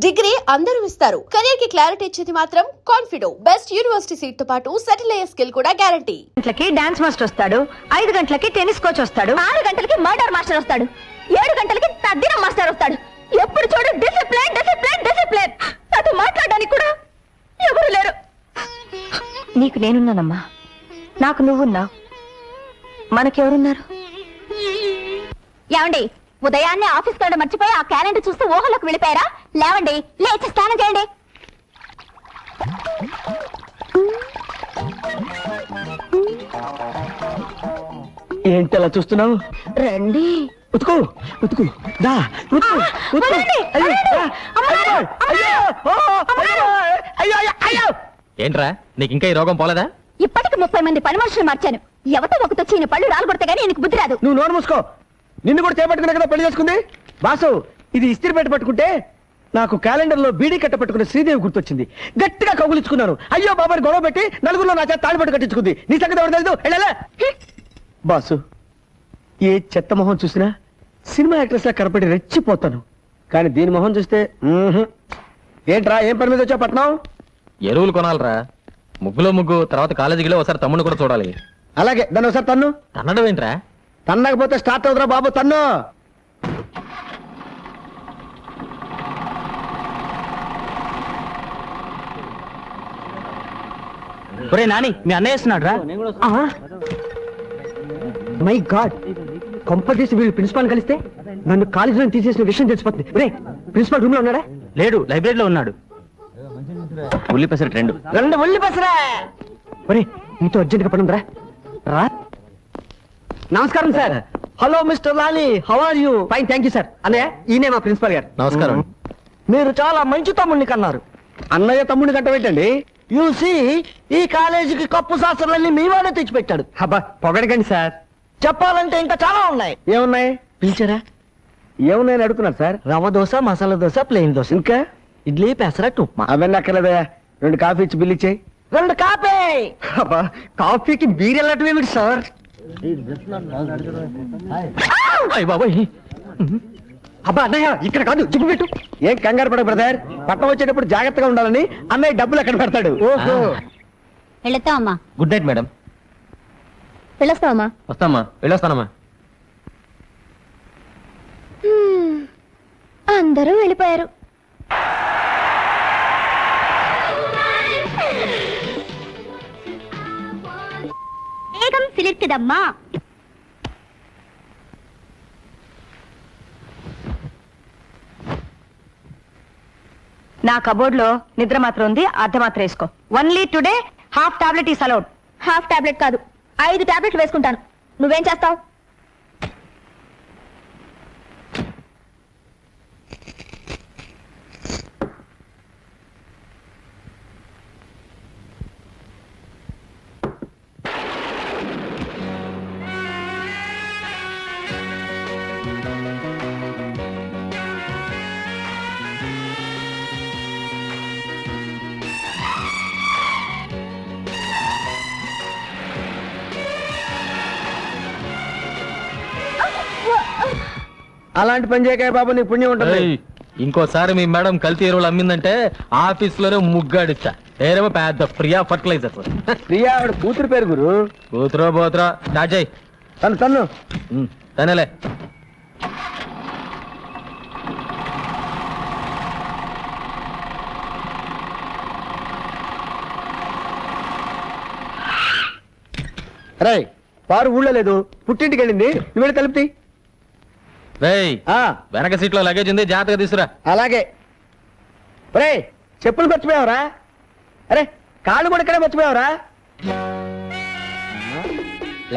Degree అందరూ ఇస్తారు, career కి క్లారిటీ ఇచ్చేది మాత్రం కాన్ఫిడో. బెస్ట్ యూనివర్సిటీ సీట్ తో పాటు సెటిల్ అయ్యే స్కిల్ కూడా గ్యారంటీ. గంటలకి డాన్స్ మాస్టర్ వస్తాడు, 5 గంటలకి టెన్నిస్ కోచ్ వస్తాడు, 6 గంటలకి మర్డర్ మాస్టర్ వస్తాడు, 7 గంటలకి తద్దినం మాస్టర్ వస్తాడు. ఎప్పుడు చూడు డిసిప్లిన్ డిసిప్లిన్ డిసిప్లిన్. నాతో మాట్లాడడానికి కూడా ఎవరు లేరు. నీకు నేనున్నానమ్మా, నాకు నువ్వున్నావు, మనకెవరున్నారు? ఏమండి, ఉదయాన్నే ఆఫీస్ వెళ్ళడం మర్చిపోయి ఆ క్యాలెండర్ చూస్తూ ఊహలోకి వెళ్ళిపోయారా? లేవండి, లేచి స్నానం చేయండి. ఏంటి అలా చూస్తున్నావు? రండి, ఉతుకు ఉతుకు దా ఉతుకు ఉతుకు. ఏంట్రా నీకు ఇంకా ఈ రోగం పోలేదా? ఇప్పటికి 30 మంది పని మనుషులు మార్చాను. ఎవతో ఒకతో చీని పళ్ళు రాలగొడితే గానీ నీకు బుద్ధి రాదు. నువ్వు నోరు మూసుకో. నిన్ను కూడా చేపట్టుకునే కదా పెళ్లి చేసుకుంది. బాసు, ఇది ఇస్త్రీ పెట్టి పట్టుకుంటే నాకు క్యాలెండర్ లో బీడీ కట్ట పట్టుకున్న శ్రీదేవి గుర్తొచ్చింది. గట్టిగా కౌగులించుకున్నాను. అయ్యో బాబాని గొడవ పెట్టి నలుగురిలో నా చేత తాళి పట్టు కట్టించుకుంది. నీ సంగతి ఎవరు తెలుసు? వెళ్ళలే. బాసు, ఏ చెత్త మొహం చూసినా సినిమా యాక్ట్రెస్ లా కనపడి రెచ్చిపోతాను. కానీ దీని మొహం చూస్తే ఏంట్రా, ఏం పని మీద వచ్చా పట్నం? ఎరువులు కొనాలరా. ముగ్గులో ముగ్గు, తర్వాత కాలేజీలో ఒకసారి తమ్ముడు కూడా చూడాలి. అలాగే, దాన్ని ఒకసారి తన్ను. తన్నడం ఏంట్రా? తన్నకపోతే స్టార్ట్ అవుతురా బాబు, తన్ను. ఒరే నాని, మీ అన్నయ్య వస్తున్నాడు రా. మై గాడ్, కొంపదీసి వీళ్ళు ప్రిన్సిపాల్ కలిస్తే నన్ను కాలేజీలో తీసేసిన విషయం తెలిసిపోతుంది. రే, ప్రిన్సిపాల్ రూమ్ లో ఉన్నాడా? లేడు, లైబ్రరీలో ఉన్నాడు. ఉల్లి పెసరట్ 2. 2 ఉల్లి పెసరా. ఒరే, నీతో అర్జెంట్ గా పనుందిరా. రా. నమస్కారం sir. Hello mister Lali, how are you? Fine, thank you sir. అన్నయ్య, ఈయనే మా ప్రిన్సిపాల్ గారు. నమస్కారం. మీరు చాలా మంచి తమ్ముడిని కన్నారు. అన్నయ్య తమ్ముడిని కట్టబెట్టండి. యూసి, ఈ కాలేజీకి కప్పు శాస్త్రాలన్నీ మీ వాడే తెచ్చిపెట్టాడు. అబ్బా, పొగడకండి సార్. చెప్పాలంటే ఇంకా చాలా ఉన్నాయి. ఏమున్నాయి? పిలిచారా? ఏమున్నాయని అడుగుతున్నారు సార్. రవ్వ దోశ, మసాలా దోశ, ప్లెయిన్ దోశ, ఇంకా ఇడ్లీ, పెసరట్టు, ఉప్మా. అవన్నీ అక్కర్లేదా? 2 కాఫీ ఇచ్చి బిల్ ఇచ్చేయి. 2 కాఫీ. అబ్బా, కాఫీకి బీర్ వెళ్ళటమేమిటి సార్? బాబాయ్, అబ్బా అన్నయ్య, ఇక్కడ కాదు, జిగ్గు పెట్టు. ఏం కంగారు పడ బ్రదర్, పట్టణం వచ్చేటప్పుడు జాగ్రత్తగా ఉండాలని అన్నయ్య డబ్బులు ఎక్కడ పెడతాడు. ఓహో. వెళతామమ్మా. Good night madam. వెళ్ళొస్తామమ్మా. వస్తామా, వెళ్ళొస్తానమ్మా. అందరూ వెళ్ళిపోయారు. వేగం సిలిర్తిదమ్మా. నా కబోర్డ్ లో నిద్ర మాత్రం ఉంది, అర్ధ మాత్రం వేసుకో. Only today half tablet is allowed. Half tablet కాదు, 5 టాబ్లెట్లు వేసుకుంటాను. నువ్వేం చేస్తావు? అలాంటి పని చేయక బాబు, నీకు పుణ్యం ఉంటుంది. ఏయ్, ఇంకోసారి మీ మేడం కల్తీ ఎరువులు అమ్మిందంటే ఆఫీస్ లోనే ముగ్గాడిచ్చా. ఏరేమో పెద్ద ప్రియా ఫర్టిలైజర్. ప్రియా ఆవిడ కూతురు పేరు గురు. కూతురో పోతురా, స్టార్ట్ చేయి. తను తన్ను. తనేలే. రే, పారు ఊళ్ళో లేదు, పుట్టింటికి వెళ్ళింది. నువ్వు వెళ్ళి తలుపుతి. రేయ్, వెనక సీట్ లో లగేజ్ ఉంది, జాగ్రత్తగా తీసుకురా. అలాగే. రే, చెప్పులు మర్చిపోయావరా? అరే, కాళ్ళు కూడా ఇక్కడే మర్చిపోయావరా?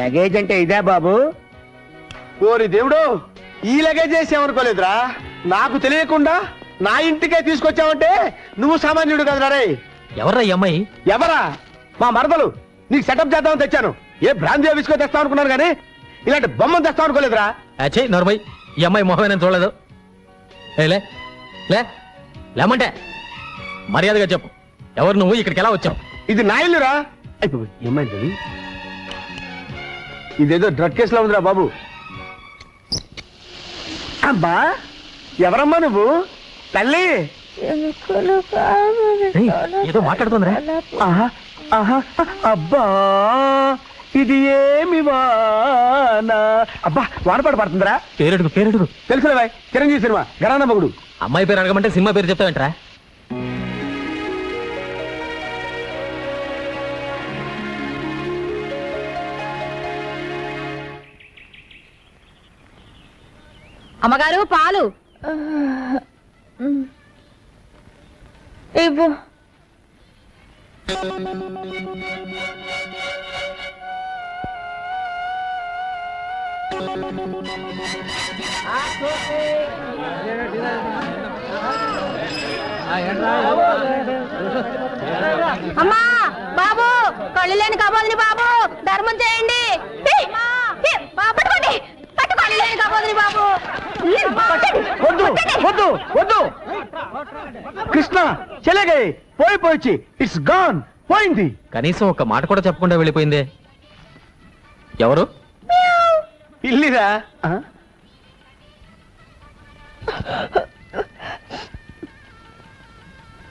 లగేజ్ అంటే ఇదే బాబు. ఓరి దేవుడు, ఈ లగేజ్ చేసామనుకోలేదురా. నాకు తెలియకుండా నా ఇంటికే తీసుకొచ్చావంటే నువ్వు సామాన్యుడు కదరా. రే, ఎవర్రా ఈ అమ్మాయి? ఎవరా? మా మరదలు. నీకు సెటప్ చేద్దామని తెచ్చాను. ఏ బ్రాంతి విసుకో తెస్తావు అనుకున్నాను, కానీ ఇలాంటి బొమ్మను తెస్తావు అనుకోలేదురా. అచ్చే నోర్మై, ఈ అమ్మాయి మొహమే నేను చూడలేదు. లే లే లేమంటే మర్యాదగా చెప్పు, ఎవరు నువ్వు, ఇక్కడికి ఎలా వచ్చావు? ఇది నా ఇల్లురా. ఏమైంది? ఇదేదో డ్రగ్ కేసులో ఉందిరా బాబు. అబ్బా, ఎవరమ్మా నువ్వు? తల్లి, ఏయ్, ఏదో మాట్లాడుతుందిరా. ఆహా ఆహా అబ్బా ఇది ఏమి వానా అబ్బా వానపాట పడుతుందిరా. పేరెడుగు పేరెడుగు. తెలుసులే బాయ్, చిరంజీవి సినిమా గరాన మగుడు. అమ్మాయి పేరు అడగమంటే సినిమా పేరు చెప్తావేంట్రా? అమ్మగారు పాలు ఇవ్వు. అమ్మా బాబు, కళ్ళు లేని కబోదిని బాబు, ధర్మం చేయండి. పట్టుకోండి, పట్టుకోండి లేని కబోదిని బాబు. వద్దు వద్దు వద్దు కృష్ణ చెలగే పోయి ఇట్స్ గాన్ పోయింది. కనీసం ఒక మాట కూడా చెప్పకుండా వెళ్ళిపోయిందే. ఎవరు? ఇల్లిరా.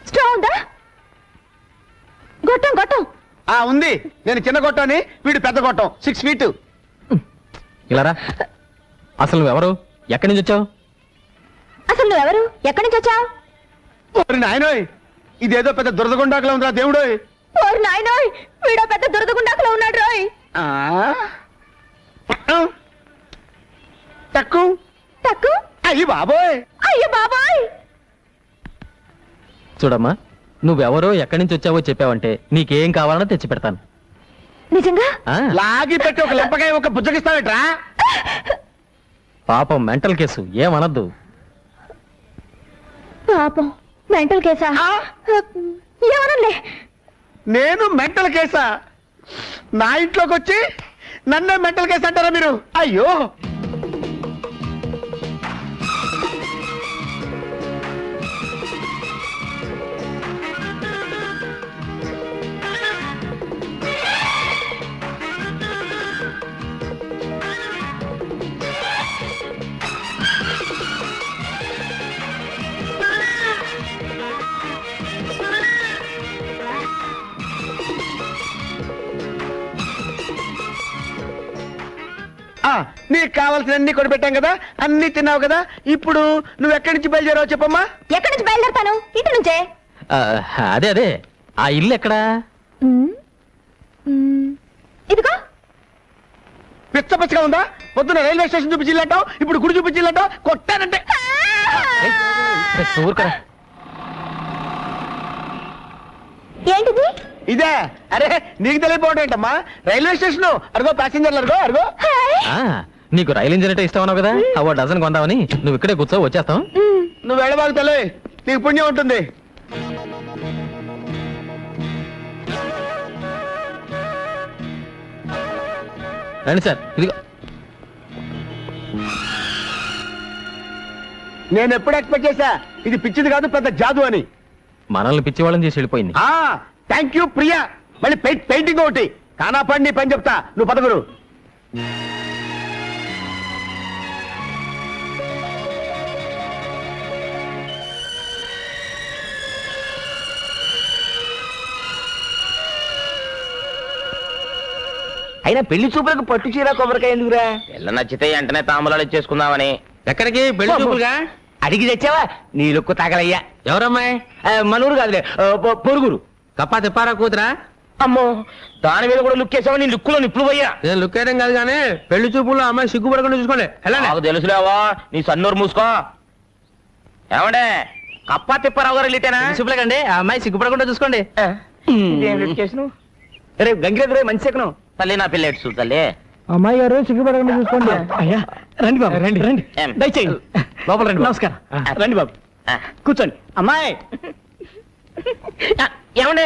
స్ట్రాంగ్ ఉందా? గొట్టం గొట్టం ఉంది. నేను చిన్న గొట్టని, వీడు పెద్ద గొట్టం 6 feet. ఇలారా. అసలు నువ్వెవరు? ఎక్కడి నుంచి వచ్చావు? అసలు నువ్వెవరు? ఎక్కడి నుంచి వచ్చావు? నాయనోయ్, ఇదేదో పెద్ద దురదగుండాకులో ఉందిరా దేవుడోయ్. ఓరి నాయనోయ్, వీడో పెద్ద దురదగుండాకులో ఉన్నాడు రోయ్. Tuck tuck. అయ్యి బాబోయ్. అయ్యో బాబాయ్. చూడమ్మా, నువ్వెవరో ఎక్కడి నుంచి వచ్చావో చెప్పావంటే నీకేం కావాలన్నా తెచ్చి పెడతాను. నిజంగా? ఆ, లాగి పెట్టి ఒక లెంపకాయ ఒక బుజ్జగిస్తావేట్రా? పాపం మెంటల్ కేసు, ఏమనద్దు. పాపం మెంటల్ కేసా? ఏమనండి. నేను మెంటల్ కేసా? నా ఇంట్లోకి వచ్చి నన్నే మెంటల్ కేసు అంటారా మీరు? అయ్యో. నీకు కావాల్సినన్ని కొని పెట్టాం కదా, అన్ని తిన్నావు కదా. ఇప్పుడు నువ్వు ఎక్కడి నుంచి బయలుదేరావు చెప్పమ్మా. ఎక్కడి నుంచి బయలుదేరతాను? ఇంటి నుంచే. ఆ, అదే అదే, ఆ ఇల్లు ఎక్కడా? ఇదిగో. పిచ్చ పిచ్చగా ఉందా? పొద్దున రైల్వే స్టేషన్ చూపించిల్లంటావు, ఇప్పుడు గుడి చూపించిల్లంటావు. కొట్టానంటే ఊరుకరా. ఏంటిది? ఇదే. అరే నీకు తెలియపోవడం ఏంటమ్మా? రైల్వే స్టేషన్ అరుగో, ప్యాసింజర్లు అరుగో అరుగో. ఆ, నీకు రైలు ఇంజిన్ అంటే ఇష్టం అన్నావు కదా, అవో డజన్ కొందామని. నువ్వు ఇక్కడే కూర్చో, వచ్చేస్తాం. నువ్వు వెళ్ళబాకు తల్లి, నీకు పుణ్యం ఉంటుంది. రండి సార్, ఇదిగో. నేను ఎప్పుడు ఎక్స్పెక్ట్ చేశా ఇది పిచ్చిది కాదు, పెద్ద జాదు అని. మనల్ని పిచ్చి వాళ్ళని చేసి వెళ్ళిపోయింది. Thank you Priya. మళ్ళీ పెయింటింగ్ ఒకటి కానా పండి పని చెప్తా. నువ్వు పదగురు. అయినా పెళ్లి చూపులకు పట్టు చీర కొబ్బరికాయ ఎందుకురా? పిల్ల నచ్చితే వెంటనే తాంబూలాలు ఇచ్చేసుకుందామని. ఎక్కడికి పెళ్లి చూపులుగా? అడిగి తెచ్చావా? నీ లుక్కు తగలయ్యా. ఎవరమ్మాయి? మనూరు కాదులే, పొరుగురు. కప్పా తిప్పారా కూతురా? అమ్మో, దాని మీద కూడా లుక్ వేసావా? నీ లుక్కులో నిప్పులు పోయా. నేను లుక్ వేయడం కాదు కానీ పెళ్లి చూపుల్లో అమ్మాయి సిగ్గుపడకుండా చూసుకోండి. నాకు తెలుసులేవా, నీ సన్నూరు మూసుకో. ఏమండే, కప్పా తిప్పారావు గారు వెళ్ళితేనా? చూపులకండి, ఆ అమ్మాయి సిగ్గుపడకుండా చూసుకోండి. రేపు గంగిరెద్దు మంచి సెకను. తల్లి నా పిల్ల ఎటు తల్లి. అమ్మాయి గారు సిగ్గుపడకుండా చూసుకోండి. అయ్యా రండి బాబు, రండి రండి, ఏం? దయచేయండి. లోపల రండి. నమస్కారం. రండి బాబు, కూర్చోండి. అమ్మాయి ఏమండే,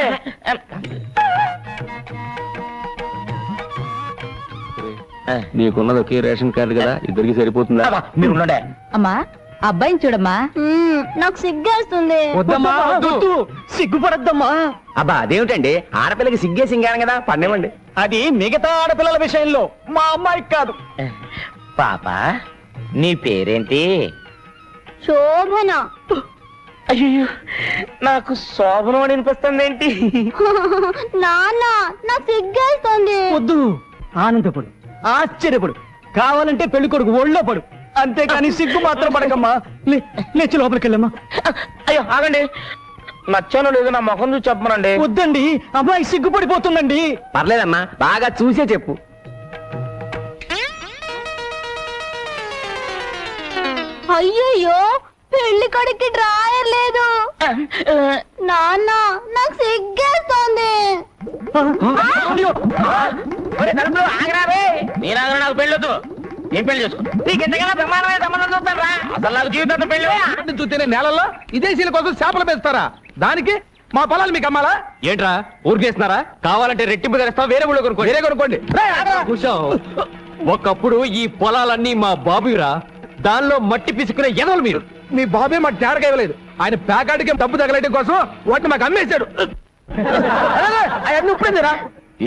నీకున్నది ఒకే రేషన్ కార్డు కదా, ఇద్దరికి సరిపోతుందా? మీరు ఉండండి. అమ్మా, అబ్బాయిని చూడమ్మా. నాకు సిగ్గేస్తుంది. వద్దమ్మా, వద్దు. సిగ్గుపడద్దమ్మా. అబ్బా అదేమిటండి, ఆడపిల్లకి సిగ్గే సింగాను కదా, పన్నేమండి. అది మిగతా ఆడపిల్లల విషయంలో, మా అమ్మాయికి కాదు. పాప, నీ పేరేంటి? శోభన. అయ్యో నాకు శోభనం అని అనిపిస్తుంది ఏంటి? నాన్న నాకు సిగ్గేస్తుంది. వద్దు, ఆనందపడు, ఆశ్చర్యపడు, కావాలంటే పెళ్లి కొడుకు ఒళ్ళో పడు, అంతేకాని సిగ్గు మాత్రం పడకమ్మా. లేచి లోపలికి వెళ్ళమ్మా. అయ్యో ఆగండి, నచ్చానో లేదో నా ముఖం చూసి చెప్పమనండి. వద్దండి, అమ్మాయి సిగ్గుపడిపోతుందండి. పర్లేదమ్మా, బాగా చూసే చెప్పు. అయ్యయ్యో పెళ్లి కొడుక్కి డ్రాయర్ లేదు. నాన్న నాకు సిగ్గేస్తుంది. ఒరే తలుపులు ఆగరా రే. నేను ఆగరా, నాకు పెళ్ళొద్దు. నేను పెళ్లి చేసుకో. నీకు ఎంతకైనా ప్రమాణమైన సంబంధం చూస్తాను రా. అసలు నాకు జీవితంతో పెళ్లి చూస్తేనే నేలల్లో విదేశీల కోసం చేపలు పెంచుతారా? దానికి మా పొలాలు మీకు అమ్మాలా? ఏంట్రా ఊరికేస్తున్నారా? కావాలంటే రెట్టింపు తెస్తా, వేరే ఊళ్ళో కొనుక్కోండి. వేరే కొనుక్కోండి. ఒకప్పుడు ఈ పొలాలన్నీ మా బాబురా, దానిలో మట్టి పిసుకునే ఎదవలు మీరు. మీ బాబే మాకు తేరగా ఇవ్వలేదు. ఆయన ప్యాకాడికి డబ్బు తగలేయడం కోసం వాటిని మాకు అమ్మేశాడు. అవన్నీ ఉప్పుడేందిరా?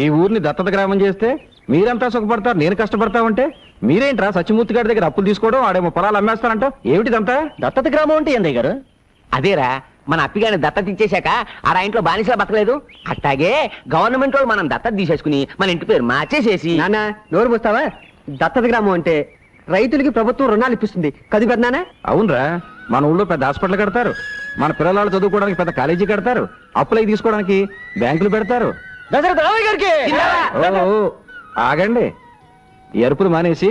ఈ ఊరిని దత్తత గ్రామం చేస్తే మీరంతా సుఖపడతారు, నేను కష్టపడతా ఉంటే మీరేంట్రా సత్యమూర్తి గారి దగ్గర అప్పులు తీసుకోవడం, ఆడేమో పొలాలు అమ్మేస్తారంట. ఏమిటిదంతా? దత్తత గ్రామం అంటే ఏందయ్య గారు? అదేరా, మన అప్పిగాని దత్తత ఇచ్చేశాక ఆ ఇంట్లో బానిసలా బతకలేదు, అట్టాగే గవర్నమెంట్ వాళ్ళు మనం దత్తత తీసేసుకుని మన ఇంటి పేరు మార్చేసేసి. నాన్న నోరు పోస్తావా? దత్తత గ్రామం అంటే రైతులకి ప్రభుత్వం రుణాలు ఇప్పిస్తుంది కది పెద్దనా? అవునరా, మన ఊళ్ళో పెద్ద హాస్పిటల్ కడతారు, మన పిల్లలు చదువుకోవడానికి పెద్ద కాలేజీ కడతారు, అప్పులకి తీసుకోవడానికి బ్యాంకులు పెడతారు. దశరథ రామయ్య గారికి ఓ, ఆగండి, ఈ అరుపులు మానేసి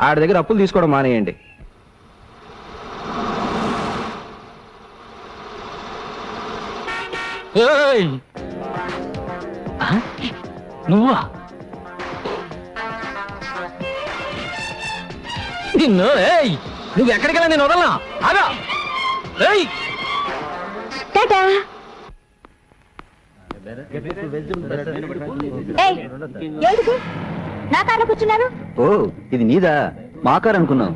ఆడి దగ్గర అప్పులు తీసుకోవడం మానేయండి. నువ్వా? నిన్ను నువ్వు ఎక్కడికెళ్ళా నేను వదలనా? ఆగా. ఏయ్ టాటా. ఏయ్, ఎందుకు నా కార్లో కూర్చున్నారు? ఓ, ఇది నీదా? మా కారు అనుకున్నాం.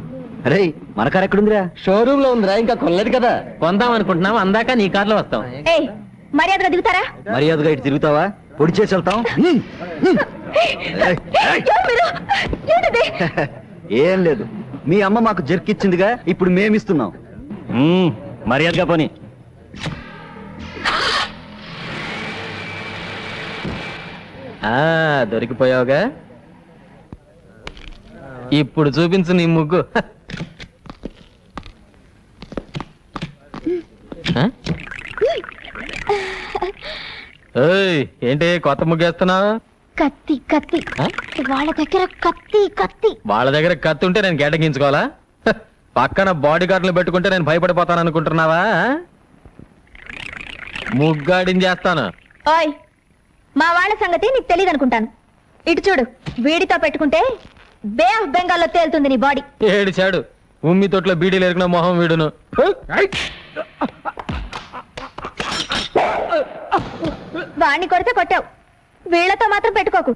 అరే, మన కారు ఎక్కడుందిరా? షోరూమ్ లో ఉందిరా, ఇంకా కొనలేదు కదా. కొందాం అనుకుంటున్నాం, అందాక నీ కార్లో వస్తాం. ఏయ్, మర్యాదగా దిగుతారా? మర్యాదగా ఇటు తిరుగుతావా? పొడి చేసి వెళ్తాం. ఎవరు మీరు? ఏంటిది? ఏం లేదు, మీ అమ్మ మాకు జర్కిచ్చిందిగా, ఇప్పుడు మేమిస్తున్నాం. మర్యాదగా పని. దొరికిపోయావుగా, ఇప్పుడు చూపించు నీ ముగ్గు. ఏయ్, ఏంటి కొత్త ముగ్గేస్తున్నావు? కత్తి కత్తి, వాళ్ళ దగ్గర కత్తి కత్తి. వాళ్ళ దగ్గర కత్తి ఉంటే నేను గెటగించుకోవాలా? హ, పక్కన బాడీ గార్డులు పెట్టుకుంటే నేను భయపడిపోతాను అనుకుంటున్నావా? ముగ్గాడించేస్తాను. ఓయ్, మా వాళ్ళ సంగతి నీకు తెలియదు అనుకుంటాను. ఇటు చూడు, వీడితో పెట్టుకుంటే బే ఆఫ్ బెంగాల్లో తేలుతుంది నీ బాడీ. ఏడు చాడు, ఉమ్మి తొట్లో బీడీలు ఎరిగిన మొహం వీడును. వాణ్ణి కొడితే కొట్టావు, వీళ్లతో మాత్రం పెట్టుకోకు.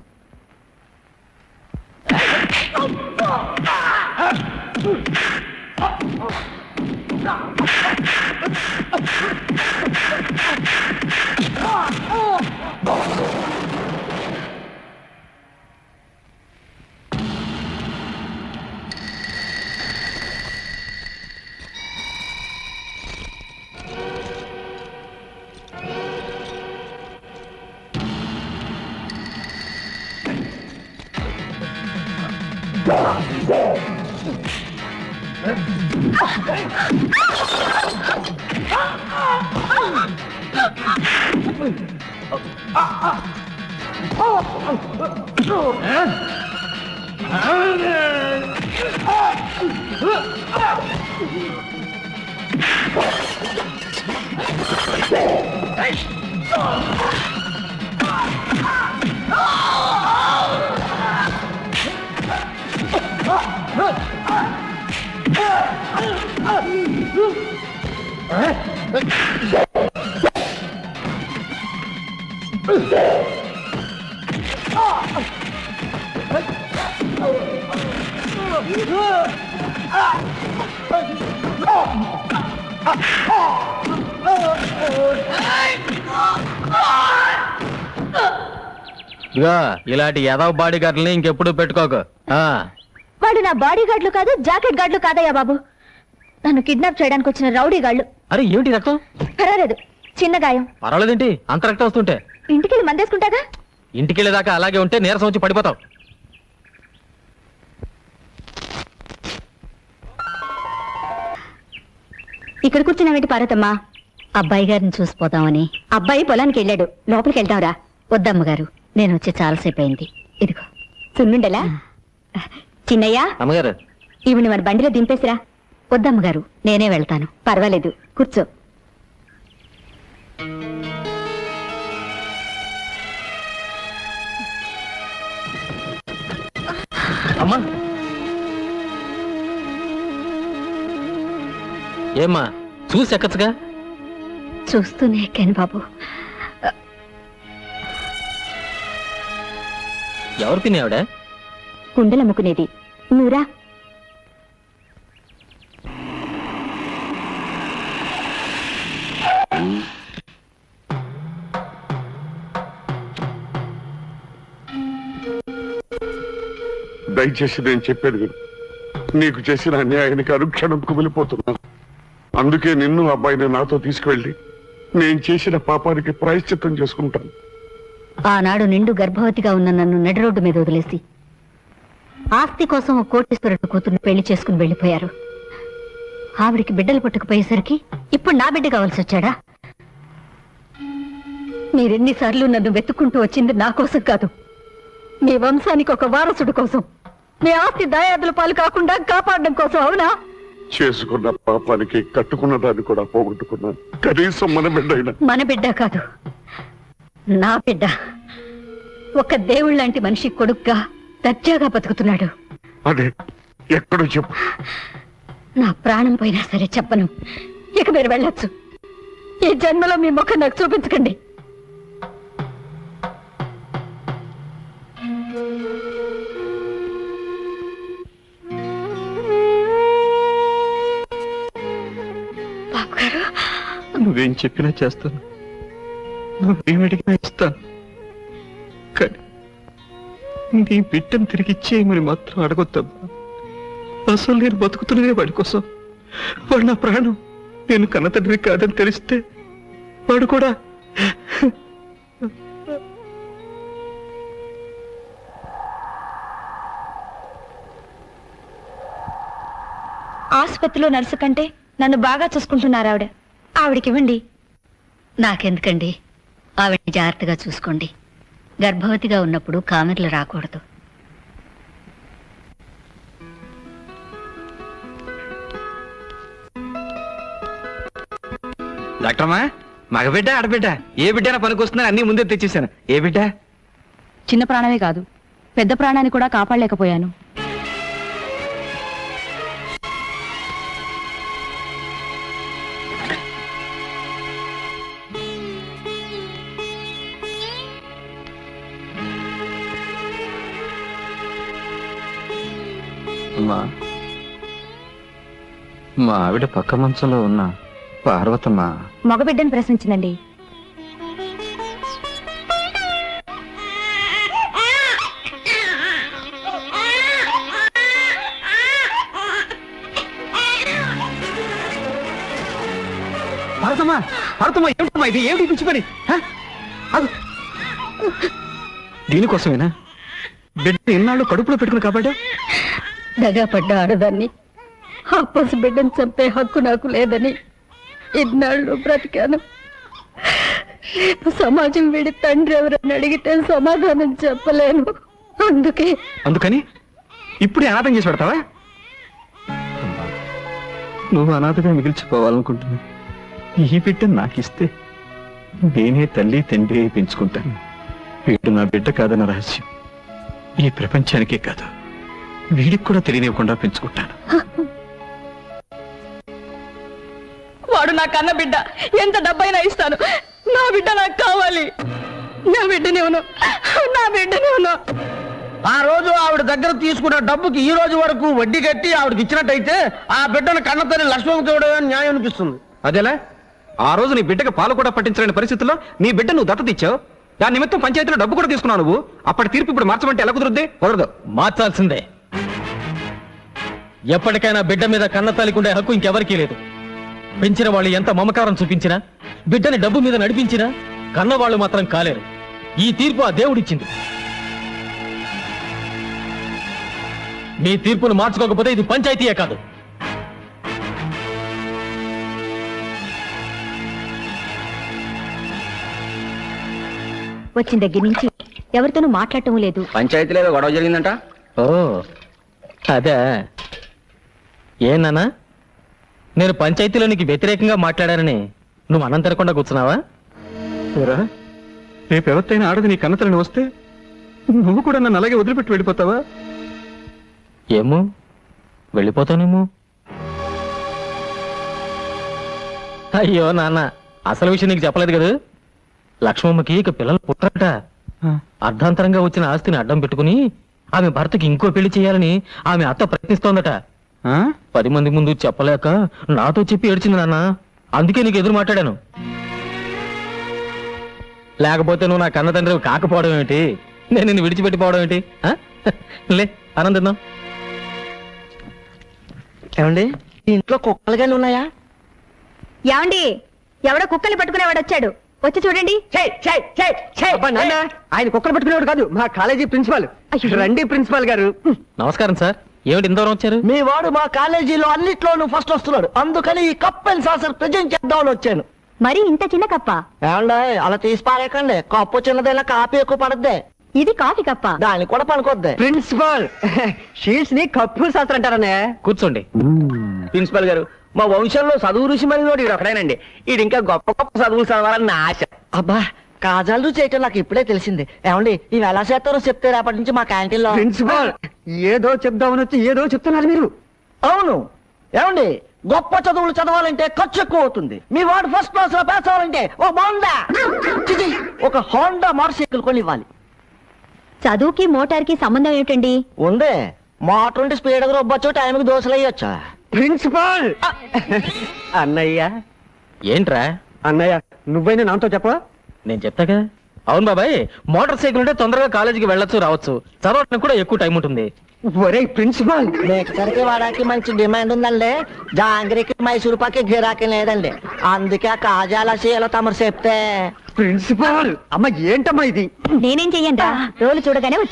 ఇగో ఇలాంటి ఎదవ బాడీ గార్డుల్ని ఇంకెప్పుడు పెట్టుకోకు. వాడు నా బాడీ గార్డులు కాదు, జాకెట్ గార్డులు కాదయ్యా బాబు. నన్ను కిడ్నాప్ చేయడానికి వచ్చిన రౌడీ గాళ్ళు. అరే ఏమిటి రక్తం? పర్వాలేదు, చిన్న గాయం. పర్వాలేదేంటి అంత రక్తం వస్తుంటే? ఇంటికెళ్ళి మందేసుకుంటాగా. ఇంటికెళ్ళేదాకా అలాగే ఉంటే నీరసం వచ్చి పడిపోతావు. ఇక్కడ కూర్చున్నావేంటి పార్వతమ్మా? అబ్బాయి గారిని చూసిపోతామని. అబ్బాయి పొలానికి వెళ్ళాడు, లోపలికి వెళ్తావురా? వద్దమ్మగారు, నేను వచ్చి చాలాసేపు అయింది. ఇదిగో సున్నుండలా. చిన్నయ్య, అమ్మగారు ఈవిని మన బండిలో దింపేసిరా. వద్దమ్మగారు, నేనే వెళ్తాను. పర్వాలేదు, కూర్చో. అమ్మా ఏమ్మా చూసి ఎక్కచ్చుగా. చూస్తూనే ఎక్కాను బాబు. ఎవరు పిన్ని ఆవిడ? కుండలమ్ముకునేది. నువ్వురా. దయచేసి నేను చెప్పేది విను. నీకు చేసిన అన్యాయానికి అనుక్షణం కుమిలిపోతున్నాను. అందుకే నిన్ను అబ్బాయిని నాతో తీసుకువెళ్ళి నేను చేసిన పాపానికి ప్రాయశ్చిత్తం చేసుకుంటాను. ఆనాడు నిండు గర్భవతిగా ఉన్న నన్ను నడి రోడ్డు మీద వదిలేసి ఆస్తి కోసం ఓ కోటీశ్వరుడు కూతుర్ని పెళ్లి చేసుకుని వెళ్ళిపోయారు. ఆవిడికి బిడ్డలు పుట్టకపోయేసరికి ఇప్పుడు నా బిడ్డ కావాల్సి వచ్చాడా? మీరెన్నిసార్లు నన్ను వెతుక్కుంటూ వచ్చింది నా కోసం కాదు, మీ వంశానికి ఒక వారసుడు కోసం, మీ ఆస్తి దాయాదుల పాలు కాకుండా కాపాడడం కోసం. అవునా? చేసుకున్న పాపానికి కట్టుకున్న దాన్ని కూడా పోగొట్టుకున్నాను. కనీసం మన బిడ్డ అయినా. మన బిడ్డ కాదు, నా బిడ్డ. ఒక దేవుళ్ళ లాంటి మనిషి కొడుగ్గా దర్జాగా బతుకుతున్నాడు. అదే ఎక్కడో చెప్పు. నా ప్రాణం పోయినా సరే చెప్పను. ఇక మీరు వెళ్ళొచ్చు. ఈ జన్మలో మీ ముఖం నాకు చూపించకండి. బాబు గారు, నువ్వేం చెప్పినా చేస్తాను, నువ్వేం అడిగినా ఇస్తాను. కానీ నీ బిడ్డను తిరిగి ఇచ్చేయమని మాత్రం అడగొద్దమ్మా. అసలు నేను బతుకుతున్నదే వాడి కోసం. వాడు నా ప్రాణం. నేను కన్నతండ్రి కాదని తెలిస్తే వాడు కూడా. ఆసుపత్రిలో నర్సు కంటే నన్ను బాగా చూసుకుంటున్నారు ఆవిడ. ఆవిడకివ్వండి. నాకెందుకండి? ఆవిడని జాగ్రత్తగా చూసుకోండి. గర్భవతిగా ఉన్నప్పుడు కామెర్లు రాకూడదు. డాక్టర్మా, మగబిడ్డ ఆడబిడ్డ ఏ బిడ్డైనా పనికొస్తుందని అన్ని ముందే తెచ్చేసాను. ఏ బిడ్డ? చిన్న ప్రాణమే కాదు, పెద్ద ప్రాణాన్ని కూడా కాపాడలేకపోయాను. మా ఆవిడ పక్క మంచంలో ఉన్న పార్వతమ్మ మగబిడ్డను ప్రశ్నించిందండి. భారతమ్మా, భారతమ్మా, ఏమిటమ్మా ఇది? ఏమిటి పిచ్చి పని? దీనికోసమేనా బిడ్డ ఎన్నాళ్ళు కడుపులో పెట్టుకుని కాబట్టి? దగా పడ్డ ఆడదాన్ని ఆ పసి బిడ్డను చంపే హక్కు నాకు లేదని ఇన్నాళ్ళు బ్రతికాను. రేపు సమాజం వీడి తండ్రి ఎవరని అడిగితే సమాధానం చెప్పలేను. అందుకని ఇప్పుడే అనాథం చేసి పెడతావా? నువ్వు అనాథగా మిగిల్చిపోవాలనుకుంటున్నా. ఈ బిడ్డ నాకిస్తే నేనే తల్లి తండ్రి పెంచుకుంటాను. వీడు నా బిడ్డ కాదన్న రహస్యం ఈ ప్రపంచానికే కాదు, వీడికి కూడా తెలియనివ్వకుండా పెంచుకుంటాను. వాడు నా కన్న బిడ్డ, ఎంత డబ్బైనా ఇస్తాను. నా బిడ్డ నాకు కావాలి. నా బిడ్డనేవును, నా బిడ్డనేవును. ఆ రోజు ఆవిడ దగ్గర తీసుకున్న డబ్బుకి ఈ రోజు వరకు వడ్డీ కట్టి ఆవిడకి ఇచ్చినట్టయితే ఆ బిడ్డను కన్నతల్లి లక్ష్మణ్ చూడడం న్యాయం అనిపిస్తుంది. అదేలా? ఆ రోజు నీ బిడ్డకు పాలు కూడా పట్టించలేని పరిస్థితుల్లో నీ బిడ్డ నువ్వు దత్తత ఇచ్చావు. దాని నిమిత్తం పంచాయతీలో డబ్బు కూడా తీసుకున్నావు నువ్వు. అప్పటి తీర్పు ఇప్పుడు మార్చమంటే ఎలా కుదురుద్ది? కుదరదు. మార్చాల్సిందే. ఎప్పటికైనా బిడ్డ మీద కన్న తల్లికుండే హక్కు ఇంకెవరికీ లేదు. పెంచిన వాళ్ళు ఎంత మమకారం చూపించినా, బిడ్డని డబ్బు మీద నడిపించినా కన్నవాళ్ళు మాత్రం కాలేరు. ఈ తీర్పు ఆ దేవుడిచ్చింది. మీ తీర్పును మార్చుకోకపోతే ఇది పంచాయతీయే కాదు. వచ్చిన దగ్గర నుంచి ఎవరితోనూ మాట్లాడటం లేదు. పంచాయతీలో ఏదో గొడవ జరిగిందంట. ఓ అదే. ఏనానా, నేను పంచాయతీలో నీకు వ్యతిరేకంగా మాట్లాడానని నువ్వు అన్నం తినకుండా కూర్చున్నావా? రేపు ఎవరితైనా ఆడది నీ కన్నతలని వస్తే నువ్వు కూడా నన్ను అలాగే వదిలిపెట్టి వెళ్ళిపోతావా? ఏమో, వెళ్ళిపోతానేమో. అయ్యో నాన్న, అసలు విషయం నీకు చెప్పలేదు కదా. లక్ష్మమ్మకి ఇక పిల్లలు పుట్టరట. అర్ధాంతరంగా వచ్చిన ఆస్తిని అడ్డం పెట్టుకుని ఆమె భర్తకి ఇంకో పెళ్లి చేయాలని ఆమె అత్త ప్రయత్నిస్తోందట. 10 మంది ముందు చెప్పలేక నాతో చెప్పి ఏడ్చింది నాన్న. అందుకే నీకు ఎదురు మాట్లాడాను. లేకపోతే నువ్వు నా కన్న తండ్రి కాకపోవడం ఏమిటి, నేను నిన్ను విడిచిపెట్టిపోవడం ఏంటి? లే ఆనందిద్దాం. ఏమండి, ఈ ఇంట్లో కుక్కలు కానీ ఉన్నాయా? ఏమండి, ఎవడో కుక్కల్ని పట్టుకునేవాడు వచ్చాడు, వచ్చి చూడండి. అబ్బా నాన్న, ఆయన కుక్కలు పట్టుకునేవాడు కాదు, మా కాలేజీ ప్రిన్సిపాల్. రండి ప్రిన్సిపాల్ గారు. నమస్కారం సార్. ఏమిటి ఇంతవరం వచ్చారు? మీ వాడు మా కాలేజీలో అన్నిట్లోనూ ఫస్ట్ వస్తున్నాడు, అందుకని ఈ కప్ అండ్ సాసర్ ప్రజెంట్ చేద్దామని వచ్చాను. మరి ఇంత చిన్న కప్ప? ఏమండి, అలా తీసి పారేకండి. కప్పు చిన్నదైనా కాపీ ఎక్కువ పడద్దే. ఇది కాఫీ కప్ప. దానికి కూడా పనికొద్ది. ప్రిన్సిపాల్, షీట్స్ ని కప్పు శాస్త్రం అంటారనే. కూర్చోండి. ప్రిన్సిపల్ గారు, మా వంశంలో చదువు రుచి మరి నోటి ఒకడేనండి. ఇది ఇంకా గొప్ప గొప్ప చదువులు చదవాలని నా ఆశ. అబ్బా, కాజాలు చేయటం నాకు ఇప్పుడే తెలిసింది. ఏమండి, ఇవి ఎలా చేస్తారో చెప్తే రేపటి నుంచి మా క్యాంటీన్ లో. ప్రిన్సిపాల్, ఏదో చెప్దామని వచ్చి ఏదో చెప్తున్నారు మీరు. అవును. ఏమండి, గొప్ప చదువులు చదవాలంటే ఖర్చు ఎక్కువ అవుతుంది. మీ వాడు ఫస్ట్ క్లాస్ లో పాస్ అవ్వాలంటే ఒక హోండా మోటార్ సైకిల్ కొని ఇవ్వాలి. చదువుకి మోటార్కి సంబంధం ఏమిటండి? ఉందే, మోటార్ ఉంటే స్పీడ్ గా రొబ్బొచ్చు, టైంకి దోశలు వేయొచ్చా. ప్రిన్సిపాల్ అన్నయ్య, ఏంట్రా? అన్నయ్య, నువ్వైనా నాతో చెప్ప. నేను చెప్తాగా. అవును బాబాయ్, మోటార్ సైకిల్ ఉంటే తొందరగా కాలేజీకి వెళ్ళొచ్చు, రావచ్చు. చదవడానికి కూడా ఎక్కువ టైం ఉంటుంది. ఒరే ప్రిన్సిపాల్, మిక్సర్కి వాడానికి మంచి డిమాండ్ ఉందండి. జాంగ్రీకి మైసూరు పాకి గిరాకీ లేదండి. అందుకే ఆ కాజాల శీల తమరు చెప్తే. ప్రిన్సిపాల్, అమ్మ ఏంటమ్మా ఇది? నేనేం చెయ్యండి, రోజు చూడగానే